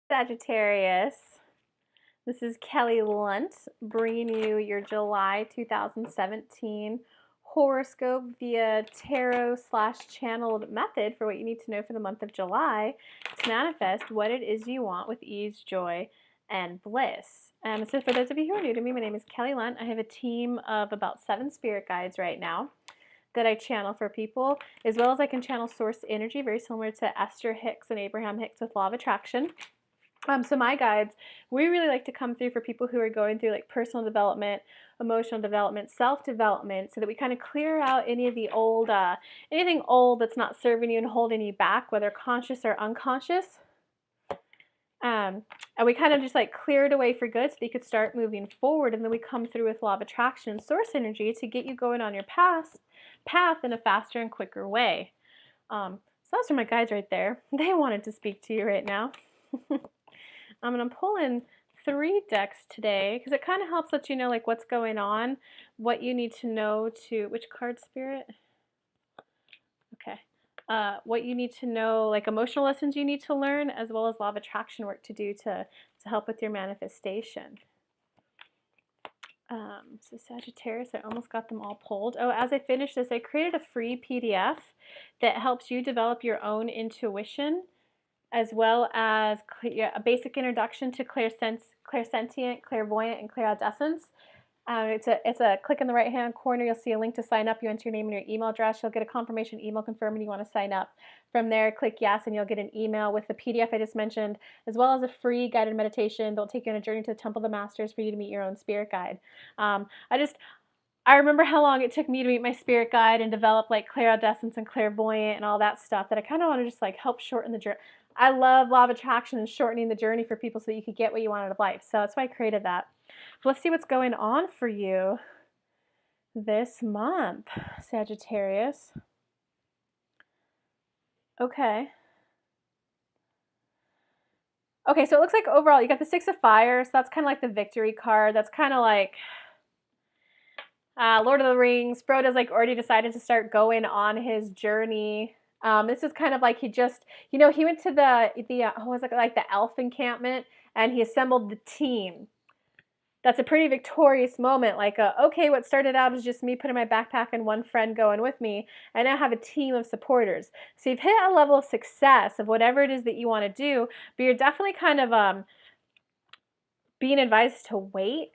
Sagittarius. This is Kelly Lunt bringing you your July 2017 horoscope via tarot/channeled method for what you need to know for the month of July to manifest what it is you want with ease, joy, and bliss. So for those of you who are new to me, my name is Kelly Lunt. I have a team of about 7 spirit guides right now that I channel for people, as well as I can channel source energy, very similar to Esther Hicks and Abraham Hicks with Law of Attraction. So my guides, we really like to come through for people who are going through like personal development, emotional development, self-development, so that we kind of clear out any of the old, anything old that's not serving you and holding you back, whether conscious or unconscious. And we kind of just like clear it away for good so that you could start moving forward. And then we come through with Law of Attraction and source energy to get you going on your path in a faster and quicker way. So those are my guides right there. They wanted to speak to you right now. I'm going to pull in 3 decks today because it kind of helps let you know like what's going on, what you need to know to, which card, Spirit? Okay. What you need to know, like emotional lessons you need to learn, as well as Law of Attraction work to do to help with your manifestation. So Sagittarius, I almost got them all pulled. Oh, as I finish this, I created a free PDF that helps you develop your own intuition, as well as a basic introduction to clairsentient, clairvoyant, and clairaudescence. It's a click in the right hand corner. You'll see a link to sign up. You enter your name and your email address. You'll get a confirmation email confirming you want to sign up. From there, click yes, and you'll get an email with the PDF I just mentioned, as well as a free guided meditation that'll take you on a journey to the Temple of the Masters for you to meet your own spirit guide. I remember how long it took me to meet my spirit guide and develop like clairaudescence and clairvoyant and all that stuff, that I kind of want to just like help shorten the journey. I love Law of Attraction and shortening the journey for people so that you could get what you want out of life. So that's why I created that. So let's see what's going on for you this month, Sagittarius. Okay, so it looks like overall you got the 6 of Fire, so that's kind of like the victory card. That's kind of like Lord of the Rings. Frodo's like already decided to start going on his journey. This is kind of like he just, he went to what was it, like the elf encampment, and he assembled the team. That's a pretty victorious moment. Like, okay, what started out as just me putting my backpack and one friend going with me, I now have a team of supporters. So you've hit a level of success of whatever it is that you want to do, but you're definitely kind of being advised to wait.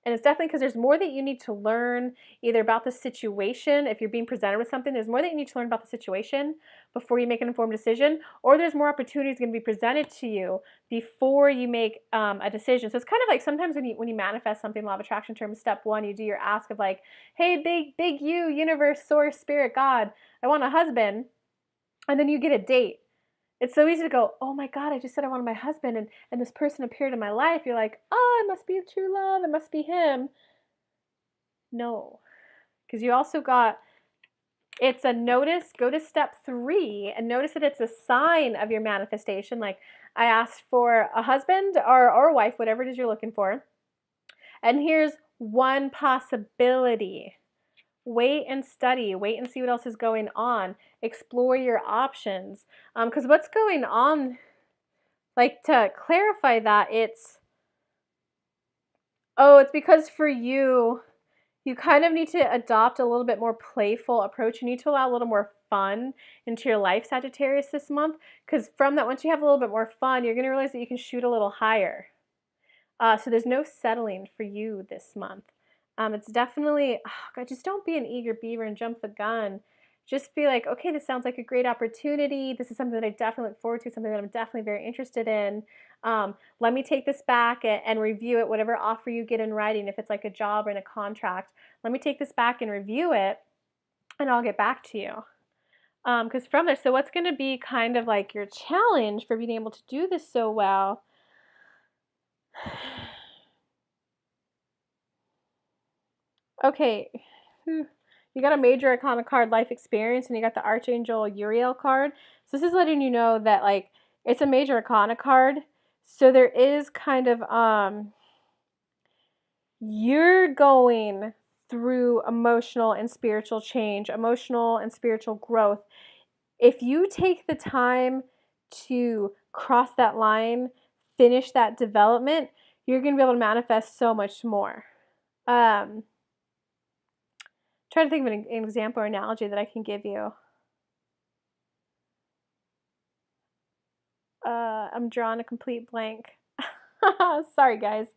And it's definitely because there's more that you need to learn either about the situation. If you're being presented with something, there's more that you need to learn about the situation before you make an informed decision, or there's more opportunities going to be presented to you before you make a decision. So it's kind of like sometimes when you manifest something, Law of Attraction terms, step 1, you do your ask of like, hey, big you, universe, source, spirit, God, I want a husband. And then you get a date. It's so easy to go, oh my God, I just said I wanted my husband, and this person appeared in my life. You're like, oh, it must be true love. It must be him. No, because you also got, it's a notice. Go to step 3 and notice that it's a sign of your manifestation. Like, I asked for a husband or a wife, whatever it is you're looking for. And here's one possibility. Wait and study. Wait and see what else is going on. Explore your options. Because what's going on, like to clarify that, it's because for you, you kind of need to adopt a little bit more playful approach. You need to allow a little more fun into your life, Sagittarius, this month. Because from that, once you have a little bit more fun, you're going to realize that you can shoot a little higher. So there's no settling for you this month. It's definitely, God, just don't be an eager beaver and jump the gun. Just be like, okay, this sounds like a great opportunity. This is something that I definitely look forward to, something that I'm definitely very interested in. Let me take this back and review it, whatever offer you get in writing, if it's like a job or in a contract. Let me take this back and review it, and I'll get back to you. Because from there, so what's going to be kind of like your challenge for being able to do this so well? Okay, you got a major arcana card, life experience, and you got the Archangel Uriel card. So this is letting you know that like it's a major arcana card. So there is kind of you're going through emotional and spiritual change, emotional and spiritual growth. If you take the time to cross that line finish that development, you're going to be able to manifest so much more. Try to think of an example or analogy that I can give you. I'm drawing a complete blank. Sorry, guys.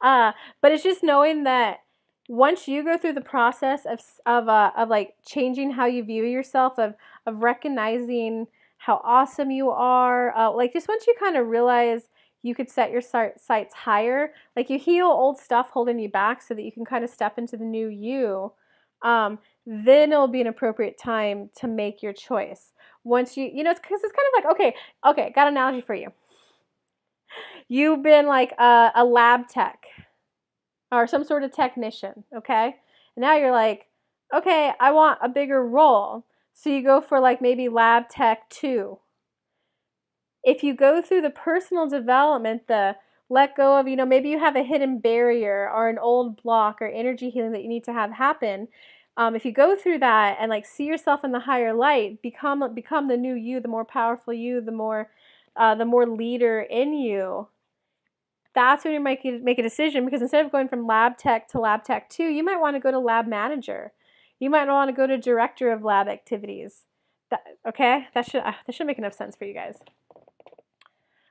But it's just knowing that once you go through the process of like changing how you view yourself, of recognizing how awesome you are, like just once you kind of realize you could set your sights higher, like you heal old stuff holding you back so that you can kind of step into the new you, then it'll be an appropriate time to make your choice. Once you know, it's because it's kind of like, okay, got an analogy for you. You've been like a lab tech or some sort of technician, okay? And now you're like, okay, I want a bigger role. So you go for like maybe lab tech 2. If you go through the personal development, the let go of, you know, maybe you have a hidden barrier or an old block or energy healing that you need to have happen. If you go through that and like see yourself in the higher light, become the new you, the more powerful you, the more leader in you. That's when you might make a decision, because instead of going from lab tech to lab tech 2, you might want to go to lab manager. You might want to go to director of lab activities. Okay, that should make enough sense for you guys.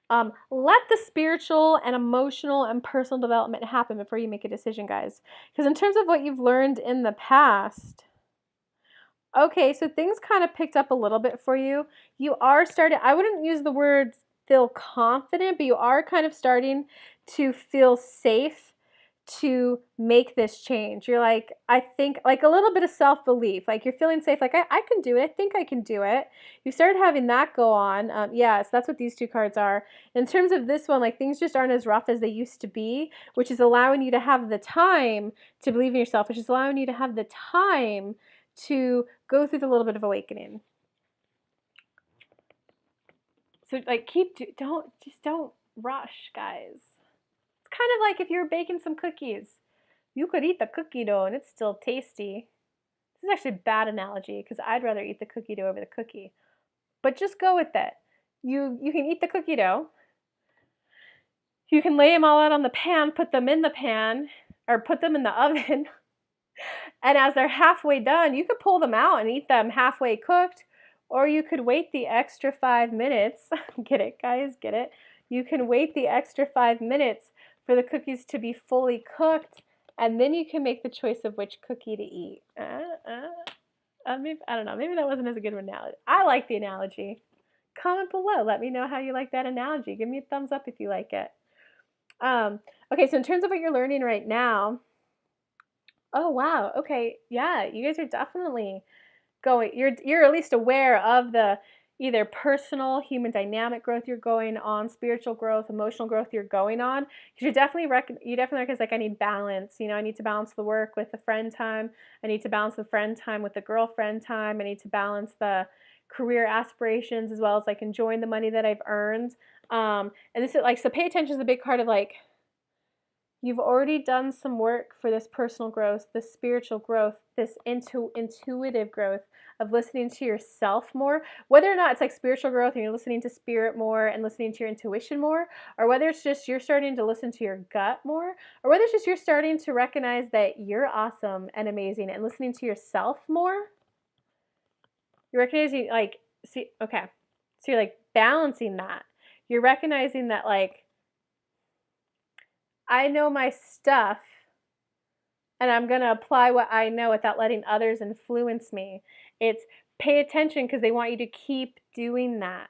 Let the spiritual and emotional and personal development happen before you make a decision, guys. Because in terms of what you've learned in the past, okay, so things kind of picked up a little bit for you. You are starting, I wouldn't use the word feel confident, but you are kind of starting to feel safe to make this change. You're like, I think, like a little bit of self-belief, like you're feeling safe, like I can do it, I think I can do it. You started having that go on. Yes, that's what these two cards are. In terms of this one, like things just aren't as rough as they used to be, which is allowing you to have the time to believe in yourself, which is allowing you to have the time to go through the little bit of awakening. So like don't rush, guys. It's kind of like if you were baking some cookies. You could eat the cookie dough and it's still tasty. This is actually a bad analogy because I'd rather eat the cookie dough over the cookie. But just go with it. You can eat the cookie dough. You can lay them all out on the pan, put them in the pan, or put them in the oven. And as they're halfway done, you could pull them out and eat them halfway cooked, or you could wait the extra 5 minutes. Get it, guys? Get it? You can wait the extra 5 minutes for the cookies to be fully cooked, and then you can make the choice of which cookie to eat. Maybe, I don't know. Maybe that wasn't as good of an analogy. I like the analogy. Comment below. Let me know how you like that analogy. Give me a thumbs up if you like it. Okay, so in terms of what you're learning right now, oh wow, okay, yeah, you guys are definitely going, you're at least aware of the either personal human dynamic growth you're going on, spiritual growth, emotional growth you're going on, because you definitely recognize like I need balance. You know, I need to balance the work with the friend time. I need to balance the friend time with the girlfriend time. I need to balance the career aspirations as well as like enjoying the money that I've earned. And this is like, so pay attention is a big part of like, you've already done some work for this personal growth, this spiritual growth, this intuitive growth of listening to yourself more. Whether or not it's like spiritual growth and you're listening to spirit more and listening to your intuition more, or whether it's just you're starting to listen to your gut more, or whether it's just you're starting to recognize that you're awesome and amazing and listening to yourself more. You're recognizing like, see, okay, so you're like balancing that. You're recognizing that like, I know my stuff and I'm going to apply what I know without letting others influence me. It's pay attention because they want you to keep doing that.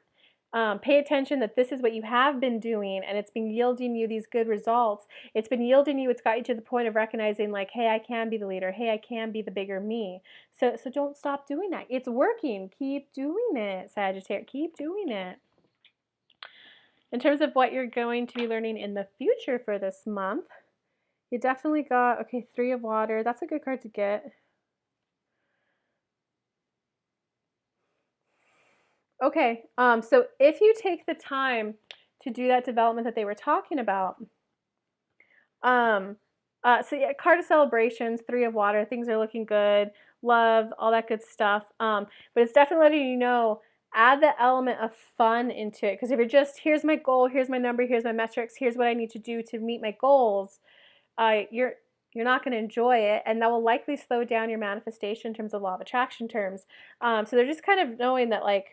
Pay attention that this is what you have been doing and it's been yielding you these good results. It's been yielding you, it's got you to the point of recognizing like, hey, I can be the leader. Hey, I can be the bigger me. So don't stop doing that. It's working. Keep doing it, Sagittarius. Keep doing it. In terms of what you're going to be learning in the future for this month, you definitely got, okay, 3 of water. That's a good card to get. Okay, so if you take the time to do that development that they were talking about, so yeah, card of celebrations, 3 of water, things are looking good, love, all that good stuff. But it's definitely letting you know add the element of fun into it. Because if you're just, here's my goal, here's my number, here's my metrics, here's what I need to do to meet my goals, you're not going to enjoy it, and that will likely slow down your manifestation in terms of law of attraction terms. So they're just kind of knowing that, like,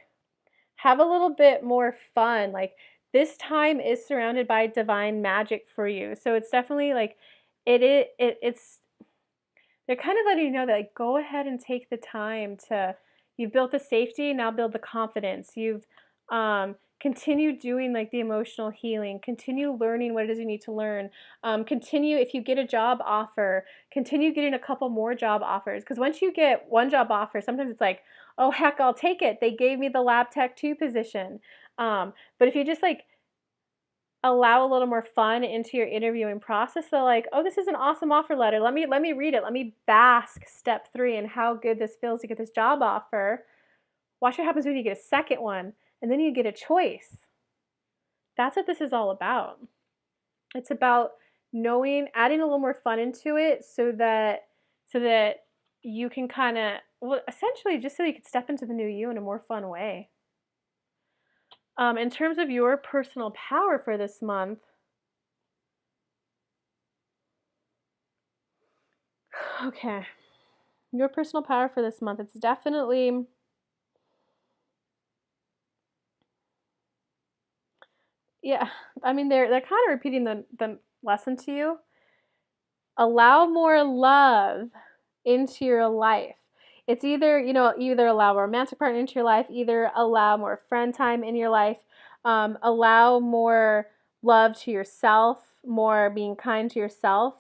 have a little bit more fun. Like, this time is surrounded by divine magic for you. So it's definitely like it's they're kind of letting you know that, like, go ahead and take the time to, you've built the safety, now build the confidence. You've continue doing, like, the emotional healing, continue learning what it is you need to learn. Continue, if you get a job offer, continue getting a couple more job offers. Because once you get one job offer, sometimes it's like, oh heck, I'll take it. They gave me the lab tech 2 position. But if you just, like, allow a little more fun into your interviewing process, so like, oh, this is an awesome offer letter. Let me read it. Let me bask step 3 and how good this feels to get this job offer. Watch what happens when you get a second one, and then you get a choice. That's what this is all about. It's about knowing, adding a little more fun into it so that you can kind of, well, essentially just so you can step into the new you in a more fun way. In terms of your personal power for this month, okay, your personal power for this month, it's definitely, yeah, I mean, they're kind of repeating the lesson to you. Allow more love into your life. It's either, either allow a romantic partner into your life, either allow more friend time in your life, allow more love to yourself, more being kind to yourself.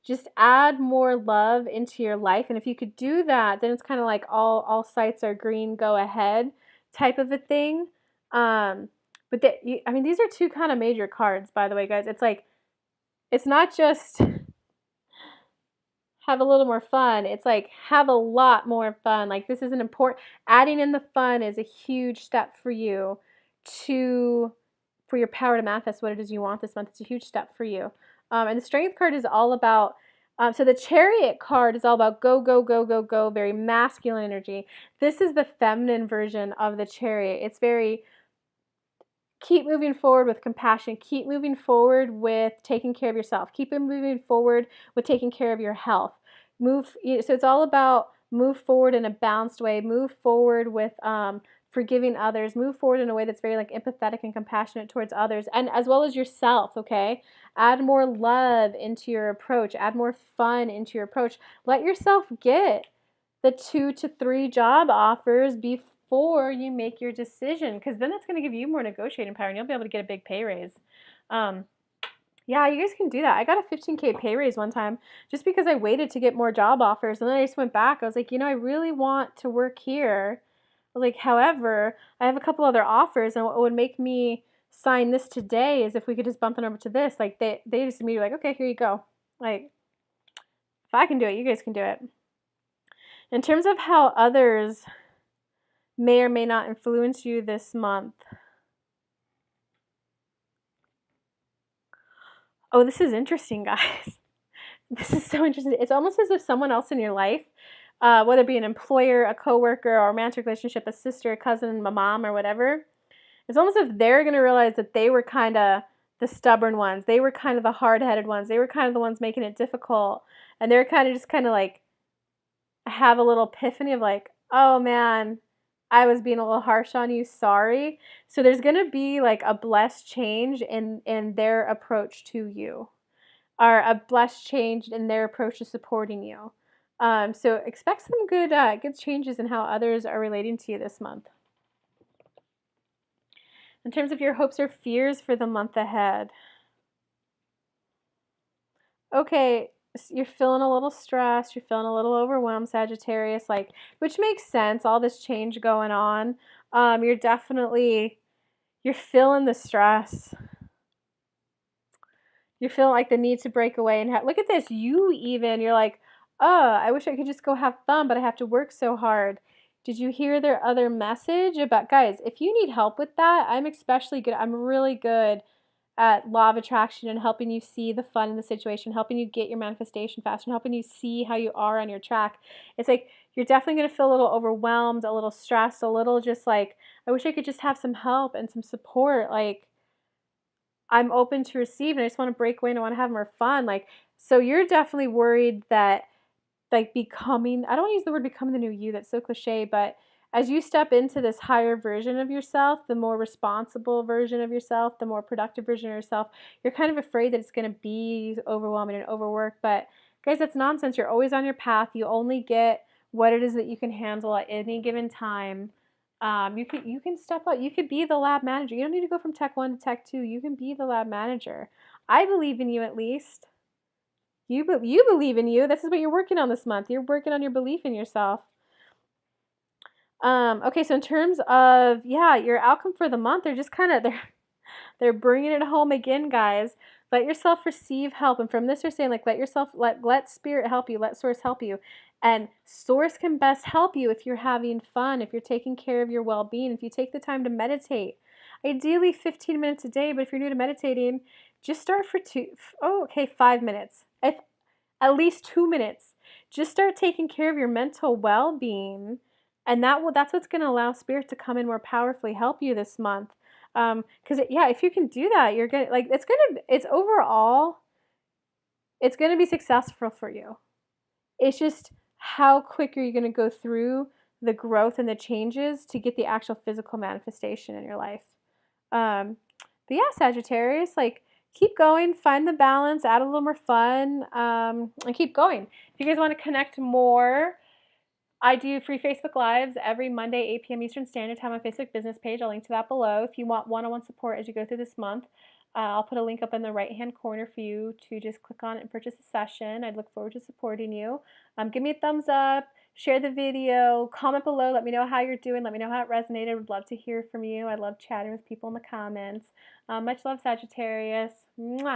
Just add more love into your life. And if you could do that, then it's kind of like all sights are green, go ahead type of a thing. But these are 2 kind of major cards, by the way, guys. It's like, it's not just have a little more fun. It's like, have a lot more fun. Like, this is an important, adding in the fun is a huge step for you for your power to manifest what it is you want this month. It's a huge step for you. And the Strength card is all about, so the Chariot card is all about go, go, go, go, go, very masculine energy. This is the feminine version of the Chariot. It's very, keep moving forward with compassion. Keep moving forward with taking care of yourself. Keep moving forward with taking care of your health. So it's all about move forward in a balanced way. Move forward with forgiving others. Move forward in a way that's very, like, empathetic and compassionate towards others, and as well as yourself. Okay, add more love into your approach. Add more fun into your approach. Let yourself get the 2 to 3 job offers before you make your decision, because then that's going to give you more negotiating power and you'll be able to get a big pay raise. Yeah, you guys can do that. I got a $15K pay raise one time just because I waited to get more job offers, and then I just went back. I was like, I really want to work here. I was like, however, I have a couple other offers, and what would make me sign this today is if we could just bump it over to this. Like, they just immediately like, okay, here you go. Like, if I can do it, you guys can do it. In terms of how others may or may not influence you this month. Oh, this is interesting, guys. This is so interesting. It's almost as if someone else in your life, whether it be an employer, a coworker, or a romantic relationship, a sister, a cousin, a mom, or whatever, it's almost as if they're going to realize that they were kind of the stubborn ones. They were kind of the hard-headed ones. They were kind of the ones making it difficult. And they're kind of like, have a little epiphany of like, oh man, I was being a little harsh on you, sorry. So there's going to be like a blessed change in their approach to you, or a blessed change in their approach to supporting you. So expect some good changes in how others are relating to you this month. In terms of your hopes or fears for the month ahead. Okay, you're feeling a little stressed, you're feeling a little overwhelmed, Sagittarius, like, which makes sense, all this change going on. You're feeling the stress. You're feeling like the need to break away and look at this, you're like, oh, I wish I could just go have fun, but I have to work so hard. Did you hear their other message about, guys, if you need help with that, I'm especially good. I'm really good at law of attraction and helping you see the fun in the situation, helping you get your manifestation faster, and helping you see how you are on your track. It's like you're definitely going to feel a little overwhelmed, a little stressed, a little just like, I wish I could just have some help and some support. Like, I'm open to receive and I just want to break away and I want to have more fun. Like, so you're definitely worried that like becoming, I don't want to use the word becoming the new you, that's so cliche, but as you step into this higher version of yourself, the more responsible version of yourself, the more productive version of yourself, you're kind of afraid that it's going to be overwhelming and overworked. But guys, that's nonsense. You're always on your path. You only get what it is that you can handle at any given time. You can step up. You could be the lab manager. You don't need to go from tech 1 to tech 2. You can be the lab manager. I believe in you at least. You believe in you. This is what you're working on this month. You're working on your belief in yourself. Okay, so in terms of, yeah, your outcome for the month, they're just kind of they're bringing it home again, guys. Let yourself receive help, and from this, they're saying like let spirit help you, let source help you, and source can best help you if you're having fun, if you're taking care of your well-being, if you take the time to meditate. Ideally, 15 minutes a day, but if you're new to meditating, just start for 5 minutes. If at least 2 minutes. Just start taking care of your mental well-being, and that's what's going to allow spirit to come in more powerfully, help you this month. Because yeah, if you can do that, you're gonna like it's overall it's gonna be successful for you. It's just how quick are you gonna go through the growth and the changes to get the actual physical manifestation in your life. But yeah, Sagittarius, like keep going, find the balance, add a little more fun, and keep going. If you guys want to connect more, I do free Facebook Lives every Monday, 8 p.m. Eastern Standard Time on my Facebook business page. I'll link to that below. If you want one-on-one support as you go through this month, I'll put a link up in the right-hand corner for you to just click on it and purchase a session. I'd look forward to supporting you. Give me a thumbs up, share the video, comment below, let me know how you're doing, let me know how it resonated. I would love to hear from you. I love chatting with people in the comments. Much love, Sagittarius. Mwah.